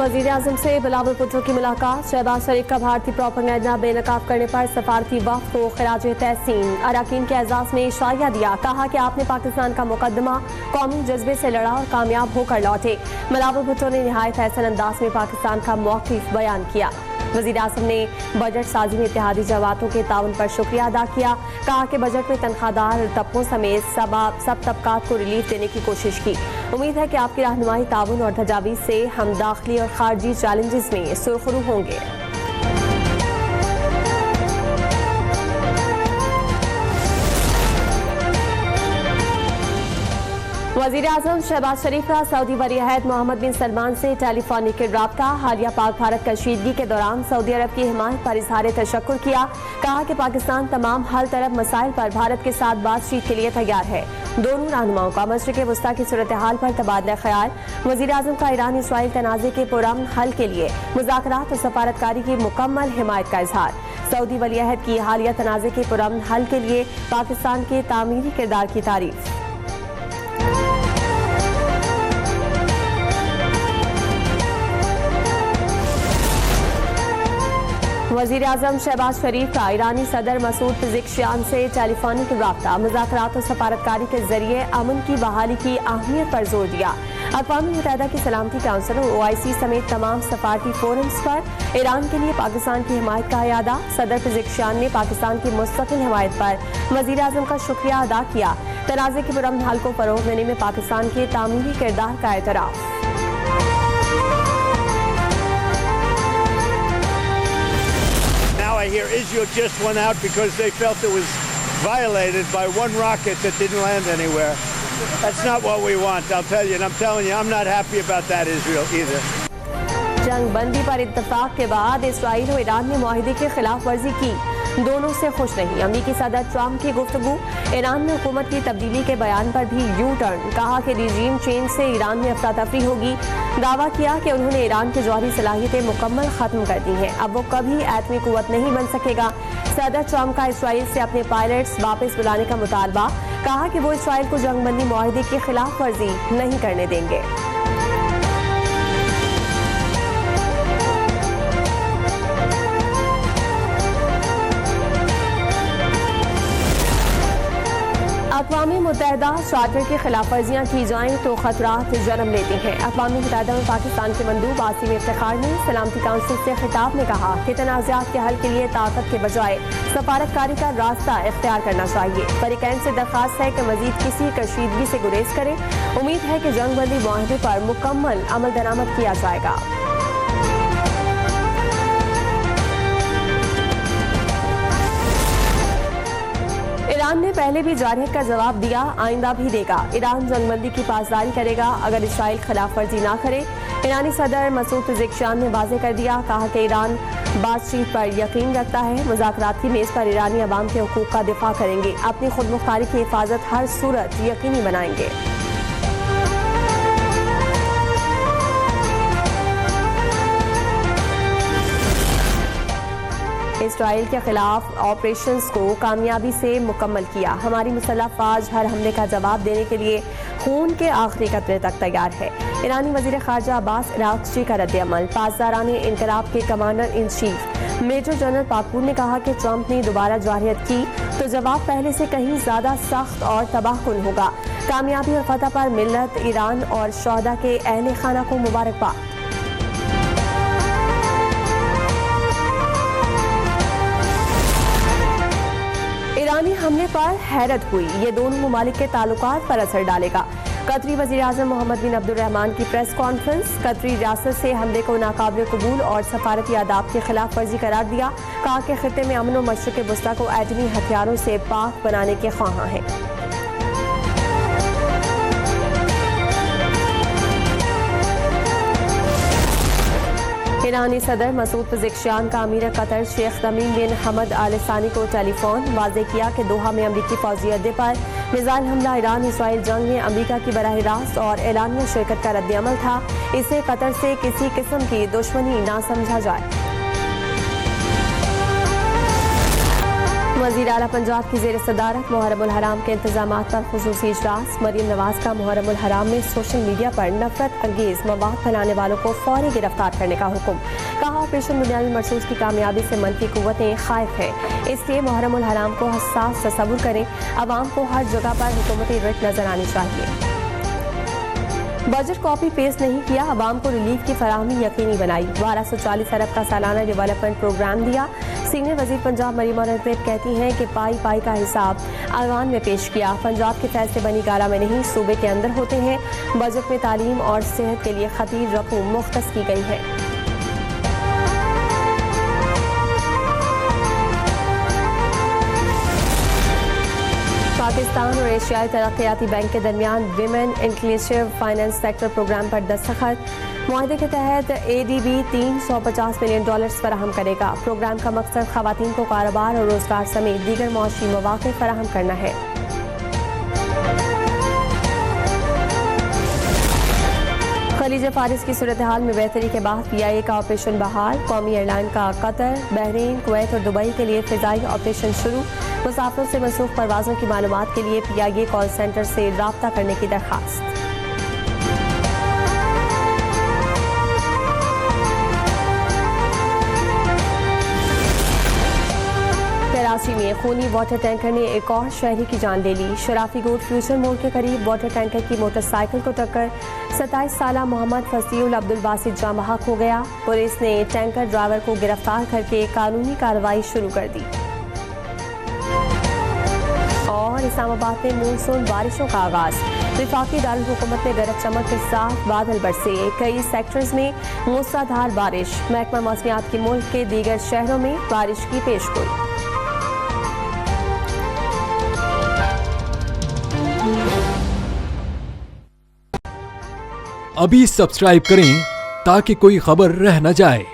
वजीर आजम से बिलावल भुट्टो की मुलाकात। शहबाज शरीफ का भारतीय प्रोपेगेंडा बेनकाब करने पर सफारती वफ्द को खिराज तहसीन। अराकीन के एजाज में इशारा दिया, कहा कि आपने पाकिस्तान का मुकदमा कौमी जज्बे से लड़ा और कामयाब होकर लौटे। बिलावल भुट्टो ने निहायत हसन अंदाज में पाकिस्तान का मौक़िफ़ बयान किया। वज़ीर आज़म ने बजट साजी में इत्तेहादी जमातों के ताउन पर शुक्रिया अदा किया। कहा कि बजट में तनख्वाहदार तबकों समेत सब तबकात को रिलीफ देने की कोशिश की। उम्मीद है कि आपकी रहनुमाई, ताउन और तजावीज़ से हम दाखिली और खारजी चैलेंजेस में सुरखरू होंगे। वज़ीर आज़म शहबाज शरीफ का सऊदी वली-अहद मोहम्मद बिन सलमान से टेलीफोनिक राब्ता। हालिया पाक भारत कशीदगी के दौरान सऊदी अरब की हिमायत पर इजहार तशक्कुर किया। कहा कि पाकिस्तान तमाम हल तलब मसाइल पर भारत के साथ बातचीत के लिए तैयार है। दोनों रहनुमाओं का मशरिक़ वस्ता की सूरत हाल पर तबादला ख्याल। वज़ीर आज़म का ईरान इसराइल तनाज़े के पुरअमन हल के लिए मुज़ाकरात और सफारतकारी की मुकम्मल हिमायत का इजहार। सऊदी वली-अहद की हालिया तनाज़े के पुरअमन हल के लिए पाकिस्तान के तामीरी किरदार की तारीफ। वज़ीर आज़म शहबाज शरीफ का ईरानी सदर मसूद पिज़ेक्शियान से टेलीफोनिक राब्ता। मुज़ाकरात और सफारतकारी के जरिए अमन की बहाली की अहमियत पर जोर दिया। अक़वाम मुत्तहिदा की सलामती काउंसिल और OIC समेत तमाम सफारती फोरम्स पर ईरान के लिए पाकिस्तान की हिमायत का यादा। सदर पिज़ेक्शियान ने पाकिस्तान की मुस्तकिल हिमायत पर वज़ीर आज़म का शुक्रिया अदा किया। तनाज़े के पुरअमन हल को फ़रोग़ देने में पाकिस्तान के तामीरी किरदार का एतराफ़। I hear Israel just went out because they felt it was violated by one rocket that didn't land anywhere. That's not what we want, I'll tell you, and I'm telling you, I'm not happy about that, Israel, either. जंग बंदी पर इत्तफाक के बाद Israel और Iran ने मुआहिदे की खिलाफ वर्जी की। दोनों से खुश नहीं। अमेरिकी सदर ट्रंप की गुफ्तगू। ईरान में हुकूमत की तब्दीली के बयान पर भी यू टर्न। कहा कि रिजीम चेंज से ईरान में अफरा तफरी होगी। दावा किया कि उन्होंने ईरान की जौहरी सलाहियतें मुकम्मल खत्म कर दी हैं। अब वो कभी एटमी कुव्वत नहीं बन सकेगा। सदर ट्रंप का इसराइल से अपने पायलट्स वापस बुलाने का मुतालबा। कहा कि वो इसराइल को जंग बंदी मुआहिदे की खिलाफ वर्जी नहीं करने देंगे। अक़वाम मुत्तहिदा चार्टर की खिलाफ वर्जियाँ की जाएँ तो खतरात जन्म लेती हैं। अक़वाम मुत्तहिदा में पाकिस्तान के मंदूब आसिम इफ्तिखार ने सलामती काउंसिल से खिताब में कहा कि तनाज़ात के हल के लिए ताकत के बजाय सफारतकारी का रास्ता इख्तियार करना चाहिए। फरीक़ैन से दरख्वास्त है कि मज़ीद किसी कशीदगी से गुरेज करें। उम्मीद है कि जंग बंदी मुआहदे पर मुकम्मल अमल दरामद किया जाएगा। ईरान ने पहले भी जारह का जवाब दिया, आइंदा भी देगा। ईरान जंगबंदी की पासदारी करेगा अगर इसराइल खिलाफ वर्जी ना करे। ईरानी सदर मसूद पिज़ेक्शियान ने वाज़ेह कर दिया। कहा कि ईरान बातचीत पर यकीन रखता है। मुज़ाकरात की मेज़ पर ईरानी अवाम के हुकूक का दिफा करेंगे। अपनी खुद मुख्तारी की हिफाजत हर सूरत यकीनी बनाएंगे। इसराइल के खिलाफ ऑपरेशंस को कामयाबी से मुकम्मल किया। हमारी मुसल्लह अफ़वाज हर हमले का जवाब देने के लिए खून के आखिरी कतरे तक तैयार है। ईरानी वज़ीर ख़ारजा अब्बास अराग़ची का रद्द-ए-अमल। पासदाराने इनक़लाब के commander in chief major general पाकूर ने कहा कि ट्रंप ने दोबारा जारहियत की तो जवाब पहले से कहीं ज़्यादा सख्त और तबाहकुन होगा। कामयाबी और फतह पर मिल्लत, ईरान और शोहदा के अहले खाना को मुबारकबाद। ईरानी हमले पर हैरत हुई, ये दोनों ममालिक के ताल्लुकात पर असर डालेगा। कतरी वज़ीर आज़म मोहम्मद बिन अब्दुर्रहमान की प्रेस कॉन्फ्रेंस। कतरी रियासत से हमले को नाकाबिल कबूल और सफारती आदाब की खिलाफ वर्जी करार दिया। कहा कि खित्ते में अमन और मशरिक़ वस्ता को एटमी हथियारों से पाक बनाने के ख्वाहां हैं। ईरानी सदर मसूद पिज़ेक्शियान का अमीर कतर शेख तमीम बिन हमद आल सानी को टेलीफोन। वाज़ेह किया कि दोहा में अमरीकी फौजी अड्डे पर मिसाइल हमला ईरान इसराइल जंग में अमरीका की बराह रास्त और एलानिया शिरकत का रद्द-ए-अमल था। इसे कतर से किसी किस्म की दुश्मनी ना समझा जाए। वज़ीर आला पंजाब की ज़ेर सदारत मुहर्रमुल हराम के इंतजामात पर खुसूसी इजलास। मरीम नवाज का मुहर्रमुल हराम में सोशल मीडिया पर नफरत अंगेज मवाद फैलाने वालों को फौरी गिरफ्तार करने का हुक्म। कहा ऑपरेशन बुनियादी मरसूस की कामयाबी से मनफी कुव्वतें खाइफ हैं, इसलिए मुहर्रमुल हराम को हसास तसव्वुर करें। अवाम को हर जगह पर हुकूमती रिट नजर आनी चाहिए। बजट कॉपी पेश नहीं किया, अवाम को रिलीफ की फराहमी यकीनी बनाई। 1240 अरब का सालाना डेवलपमेंट प्रोग्राम दिया। सीनियर वजीर पंजाब मरीम औरंगजेब कहती हैं कि पाई पाई का हिसाब ऐवान में पेश किया। पंजाब के फैसले बनी गारा में नहीं, सूबे के अंदर होते हैं। बजट में तालीम और सेहत के लिए खतीर रकूम मुख्तस की गई है। पाकिस्तान और एशियाई तरक्याती बैंक के दरमियान women inclusive finance sector programme पर दस्तखत। मुआहदे के तहत ADB $350 मिलियन फराहम करेगा। प्रोग्राम का मकसद खवातीन को कारोबार और रोजगार समेत दीगर मौशी मौक़े फराहम करना है। खलीज फारिस की सूरत हाल में बेहतरी के बाद PIA का ऑपरेशन बहाल। कौमी एयरलाइन का कतर, बहरीन, कुवैत और दुबई के लिए फ़िज़ाई ऑपरेशन शुरू। मुसाफिरों से मनसूख परवाज़ों की मालूमात के लिए PIA कॉल सेंटर से राब्ता करने की दरख्वास्त। कराची में खूनी वाटर टैंकर ने एक और शहरी की जान ले ली। शराफी गोट फ्यूचर मोड़ के करीब वाटर टैंकर की मोटरसाइकिल को टक्कर 27 साला मोहम्मद फसीउल अब्दुल बासित जाँ बहक हो गया। पुलिस ने टैंकर ड्राइवर को गिरफ्तार करके कानूनी कार्रवाई शुरू कर दी। और इस्लामाबाद में मानसून बारिशों का आगाज। विफाकी दारुल हुकूमत में गरज चमक के साथ बादल बरसे। कई सेक्टर्स में मूसलाधार बारिश। महकमा मौसमियात की मुल्क के दीगर शहरों में बारिश की पेशगोई। अभी सब्सक्राइब करें ताकि कोई खबर रह न जाए।